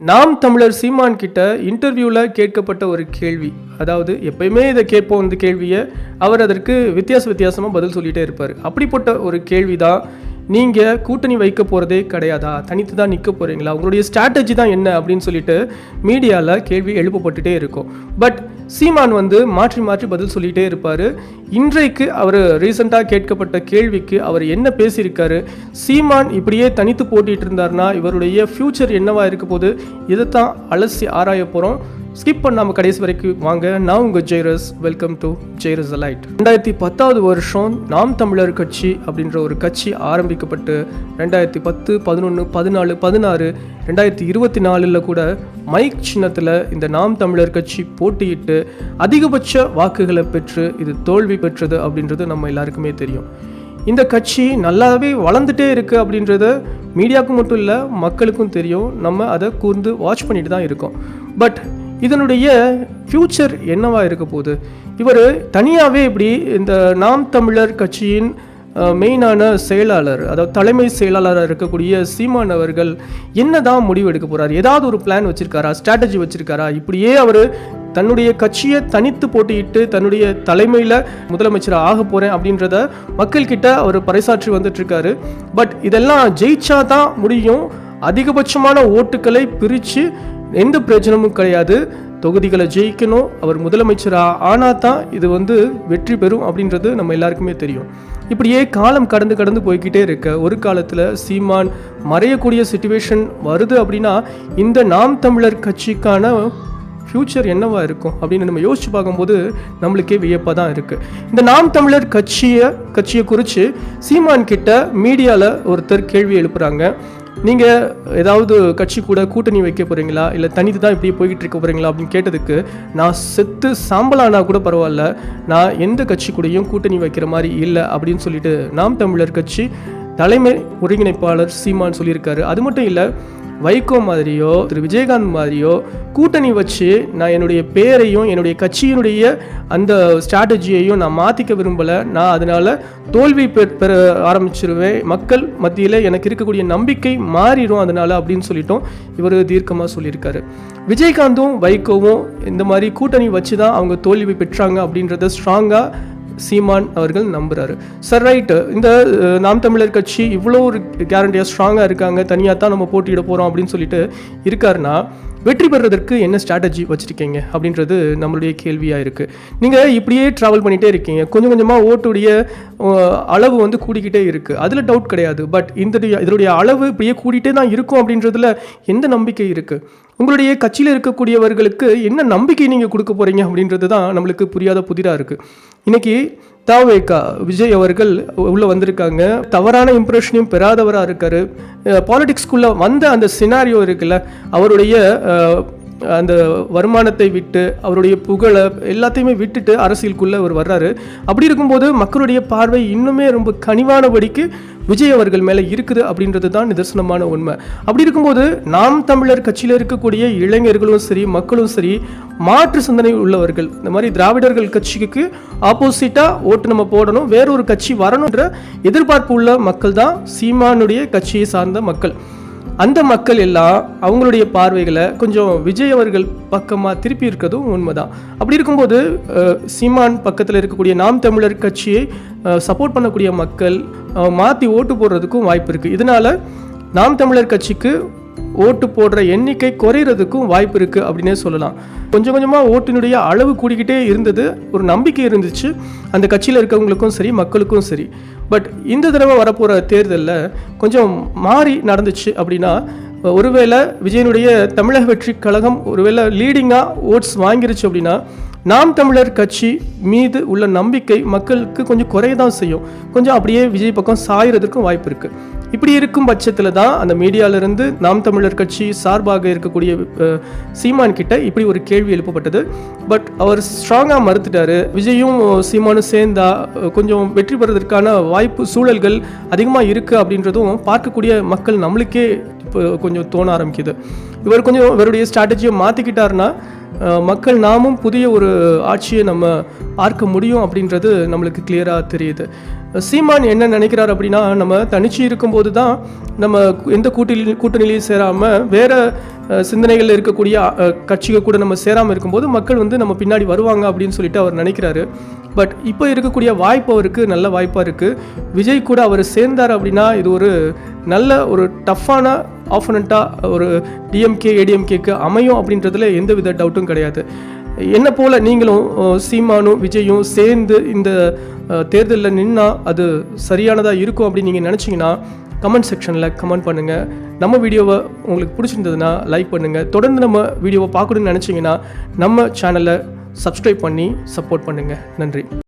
நாம் தமிழர் சீமான் கிட்ட இன்டர்வியூவில் கேட்கப்பட்ட ஒரு கேள்வி, அதாவது எப்பயுமே இதை கேட்போம் இந்த கேள்வியை, அவர் அதற்கு வித்தியாசமாக பதில் சொல்லிகிட்டே இருப்பார். அப்படிப்பட்ட ஒரு கேள்வி தான், நீங்கள் கூட்டணி வைக்க போகிறதே கிடையாதா, தனித்து தான் நிற்க போகிறீங்களா, உங்களுடைய ஸ்ட்ராட்டஜி தான் என்ன அப்படின்னு சொல்லிட்டு மீடியாவில் கேள்வி எழுப்பப்பட்டுட்டே இருக்கும். பட் சீமான் மாற்றி மாற்றி பதில் சொல்லிகிட்டே இருப்பார். இன்றைக்கு அவர் ரீசெண்டாக கேட்கப்பட்ட கேள்விக்கு அவர் என்ன பேசியிருக்காரு, சீமான் இப்படியே தனித்து போட்டிட்டு இருந்தார்னா இவருடைய ஃப்யூச்சர் என்னவா இருக்க போது, இதைத்தான் அலசி ஆராய போகிறோம். ஸ்கிப் பண்ணாமல் கடைசி வரைக்கும் வாங்க. நான் உங்கள் Jayaras. Welcome to Jayaras light. 2010 வருஷம் நாம் தமிழர் கட்சி அப்படின்ற ஒரு கட்சி ஆரம்பிக்கப்பட்டு 2010, 11, 14, 16, 2024 கூட மைக் சின்னத்தில் இந்த நாம் தமிழர் கட்சி போட்டியிட்டு அதிகபட்ச வாக்குகளை பெற்று இது தோல்வி பெற்றது அப்படின்றது நம்ம எல்லாருக்குமே தெரியும். இந்த கட்சி நல்லாவே வளர்ந்துட்டே இருக்குது அப்படின்றத மீடியாவுக்கும் மட்டும் இல்லை மக்களுக்கும் தெரியும். நம்ம அதை கூர்ந்து வாட்ச் பண்ணிட்டு தான் இருக்கோம். பட் இதனுடைய ஃப்யூச்சர் என்னவா இருக்க போகுது? இவர் தனியாகவே இப்படி இந்த நாம் தமிழர் கட்சியின் மெயினான செயலாளர், அதாவது தலைமை செயலாளராக இருக்கக்கூடிய சீமான் அவர்கள் என்ன தான் முடிவு எடுக்க போகிறார்? ஏதாவது ஒரு பிளான் வச்சுருக்காரா, ஸ்ட்ராட்டஜி வச்சுருக்காரா? இப்படியே அவர் தன்னுடைய கட்சியை தனித்து போட்டியிட்டு தன்னுடைய தலைமையில் முதலமைச்சராக ஆக போகிறேன் அப்படின்றத மக்கள்கிட்ட அவர் பறைசாற்றி வந்துட்டுருக்காரு. பட் இதெல்லாம் ஜெயிச்சா தான் முடியும். அதிகபட்சமான ஓட்டுக்களை பிரித்து எந்த பிரச்சனமும் கிடையாது, தொகுதிகளை ஜெயிக்கணும், அவர் முதலமைச்சராக ஆனால் தான் இது வெற்றி பெறும் அப்படின்றது நம்ம எல்லாருக்குமே தெரியும். இப்படியே காலம் கடந்து போய்கிட்டே இருக்க ஒரு காலத்தில் சீமான் மறையக்கூடிய சிச்சுவேஷன் வருது அப்படின்னா இந்த நாம் தமிழர் கட்சிக்கான ஃப்யூச்சர் என்னவா இருக்கும் அப்படின்னு நம்ம யோசிச்சு பார்க்கும்போது நம்மளுக்கே வியப்பாக தான் இருக்குது. இந்த நாம் தமிழர் கட்சியை குறித்து சீமான் கிட்ட மீடியாவில் ஒருத்தர் கேள்வி எழுப்புகிறாங்க. நீங்கள் ஏதாவது கட்சி கூட கூட்டணி வைக்க போகிறீங்களா, இல்லை தனித்து தான் இப்படி போய்கிட்டு இருக்க போகிறீங்களா அப்படின்னு கேட்டதுக்கு, நான் செத்து சாம்பலானா கூட பரவாயில்ல, நான் எந்த கட்சி கூடயும் கூட்டணி வைக்கிற மாதிரி இல்லை அப்படின்னு சொல்லிட்டு நாம் தமிழர் கட்சி தலைமை ஒருங்கிணைப்பாளர் சீமான் சொல்லியிருக்காரு. அது மட்டும் இல்லை, வைகோ மாதிரியோ திரு விஜயகாந்த் மாதிரியோ கூட்டணி வச்சு நான் என்னுடைய பேரையும் என்னுடைய கட்சியினுடைய அந்த ஸ்ட்ராட்டஜியையும் நான் மாற்றிக்க விரும்பலை, நான் அதனால் தோல்வி பெற ஆரம்பிச்சிருவேன், மக்கள் மத்தியில் எனக்கு இருக்கக்கூடிய நம்பிக்கை மாறிடும் அதனால் அப்படின்னு சொல்லிட்டோம் இவர் தீர்க்கமாக சொல்லியிருக்காரு. விஜயகாந்தும் வைகோவும் இந்த மாதிரி கூட்டணி வச்சு தான் அவங்க தோல்வி பெற்றாங்க அப்படின்றத ஸ்ட்ராங்காக சீமான் அவர்கள் நம்புறாரு. சார் ரைட், இந்த நாம் தமிழர் கட்சி இவ்வளோ ஒரு கேரண்டியாக ஸ்ட்ராங்காக இருக்காங்க, தனியாக தான் நம்ம போட்டியிட போகிறோம் அப்படின்னு சொல்லிட்டு இருக்காருன்னா வெற்றி பெறுறதற்கு என்ன ஸ்ட்ராட்டஜி வச்சுருக்கீங்க அப்படின்றது நம்மளுடைய கேள்வியாக இருக்குது. நீங்கள் இப்படியே ட்ராவல் பண்ணிகிட்டே இருக்கீங்க, கொஞ்சம் கொஞ்சமாக ஓட்டுடைய அளவு கூடிக்கிட்டே இருக்குது, அதில் டவுட் கிடையாது. பட் இதனுடைய அளவு இப்படியே கூடிகிட்டே தான் இருக்கும் அப்படின்றதுல எந்த நம்பிக்கை இருக்குது? உங்களுடைய கட்சியில் இருக்கக்கூடியவர்களுக்கு என்ன நம்பிக்கை நீங்கள் கொடுக்க போகிறீங்க அப்படின்றது தான் நம்மளுக்கு புரியாத புதிராக இருக்குது. இன்றைக்கி தாவேகா விஜய் அவர்கள் உள்ளே வந்திருக்காங்க, தவறான இம்ப்ரெஷனையும் பெறாதவராக இருக்கார். பாலிடிக்ஸ்குள்ளே வந்த அந்த சினாரியோ இருக்குல்ல, அவருடைய அந்த வருமானத்தை விட்டு அவருடைய புகழை எல்லாத்தையுமே விட்டுட்டு அரசியலுக்குள்ளே அவர் வர்றாரு. அப்படி இருக்கும்போது மக்களுடைய பார்வை இன்னுமே ரொம்ப கனிவானபடிக்கு விஜய் அவர்கள் மேலே இருக்குது அப்படின்றது தான் நிதர்சனமான உண்மை. அப்படி இருக்கும்போது நாம் தமிழர் கட்சியில் இருக்கக்கூடிய இளைஞர்களும் சரி மக்களும் சரி மாற்று சிந்தனை உள்ளவர்கள், இந்த மாதிரி திராவிடர்கள் கட்சிக்கு ஆப்போசிட்டாக ஓட்டு நம்ம போடணும், வேறொரு கட்சி வரணுன்ற எதிர்பார்ப்பு உள்ள மக்கள் தான் சீமானுடைய கட்சியை சார்ந்த மக்கள். அந்த மக்கள் எல்லாம் அவங்களுடைய பார்வைகளை கொஞ்சம் விஜய் அவர்கள் பக்கமாக திருப்பி இருக்கிறதும் உண்மைதான். அப்படி இருக்கும்போது சீமான் பக்கத்தில் இருக்கக்கூடிய நாம் தமிழர் கட்சியை சப்போர்ட் பண்ணக்கூடிய மக்கள் மாற்றி ஓட்டு போடுறதுக்கும் வாய்ப்பு இருக்குது. இதனால் நாம் தமிழர் கட்சிக்கு ஓட்டு போடுற எண்ணிக்கை குறையிறதுக்கும் வாய்ப்பு இருக்குது அப்படின்னே சொல்லலாம். கொஞ்சம் கொஞ்சமாக ஓட்டினுடைய அளவு கூடிக்கிட்டே இருந்தது, ஒரு நம்பிக்கை இருந்துச்சு அந்த கட்சியில் இருக்கவங்களுக்கும் சரி மக்களுக்கும் சரி. பட் இந்த தடவை வரப்போகிற தேர்தலில் கொஞ்சம் மாறி நடந்துச்சு அப்படின்னா, ஒருவேளை விஜயனுடைய தமிழக வெற்றி கழகம் ஒருவேளை லீடிங்காக ஓட்ஸ் வாங்கிருச்சு அப்படின்னா நாம் தமிழர் கட்சி மீது உள்ள நம்பிக்கை மக்களுக்கு கொஞ்சம் குறைய தான் செய்யும், கொஞ்சம் அப்படியே விஜய் பக்கம் சாயறதுக்கும் வாய்ப்பு இருக்குது. இப்படி இருக்கும் பட்சத்தில் தான் அந்த மீடியாவிலிருந்து நாம் தமிழர் கட்சி சார்பாக இருக்கக்கூடிய சீமான் கிட்ட இப்படி ஒரு கேள்வி எழுப்பப்பட்டது. பட் அவர் ஸ்ட்ராங்காக மறுத்துட்டாரு. விஜயும் சீமானும் சேர்ந்தா கொஞ்சம் வெற்றி பெறுவதற்கான வாய்ப்பு சூழல்கள் அதிகமாக இருக்குது அப்படின்றதும் பார்க்கக்கூடிய மக்கள் நம்மளுக்கே இப்போ கொஞ்சம் தோண ஆரம்பிக்குது. இவர் கொஞ்சம் இவருடைய ஸ்ட்ராட்டஜியை மாற்றிக்கிட்டாருன்னா மக்கள் நாமும் புதிய ஒரு ஆட்சியை நம்ம பார்க்க முடியும் அப்படின்றது நம்மளுக்கு கிளியராக தெரியுது. சீமான் என்ன நினைக்கிறார் அப்படின்னா, நம்ம தனிச்சு இருக்கும்போது தான் நம்ம எந்த கூட்டணியிலையும் சேராமல் வேறு சிந்தனைகளில் இருக்கக்கூடிய கட்சிகள் கூட நம்ம சேராமல் இருக்கும்போது மக்கள் வந்து நம்ம பின்னாடி வருவாங்க அப்படின்னு சொல்லிட்டு அவர் நினைக்கிறாரு. பட் இப்போ இருக்கக்கூடிய வாய்ப்பு அவருக்கு நல்ல வாய்ப்பாக இருக்குது. விஜய் கூட அவர் சேர்ந்தார் அப்படின்னா இது ஒரு நல்ல ஒரு டஃப்பான ஆப்போனண்ட்டாக ஒரு டிஎம்கே ஏடிஎம்கேக்கு அமையும் அப்படின்றதுல எந்த வித டவுட்டும் கிடையாது. என்ன போல் நீங்களும் சீமானும் விஜயும் சேர்ந்து இந்த தேர்தலில் நின்னா அது சரியானதாக இருக்கும் அப்படின்னு நீங்கள் நினச்சிங்கன்னா கமெண்ட் செக்ஷனில் கமெண்ட் பண்ணுங்கள். நம்ம வீடியோவை உங்களுக்கு பிடிச்சிருந்ததுன்னா லைக் பண்ணுங்கள். தொடர்ந்து நம்ம வீடியோவை பார்க்கணுன்னு நினச்சிங்கன்னா நம்ம சேனலை சப்ஸ்கிரைப் பண்ணி சப்போர்ட் பண்ணுங்கள். நன்றி.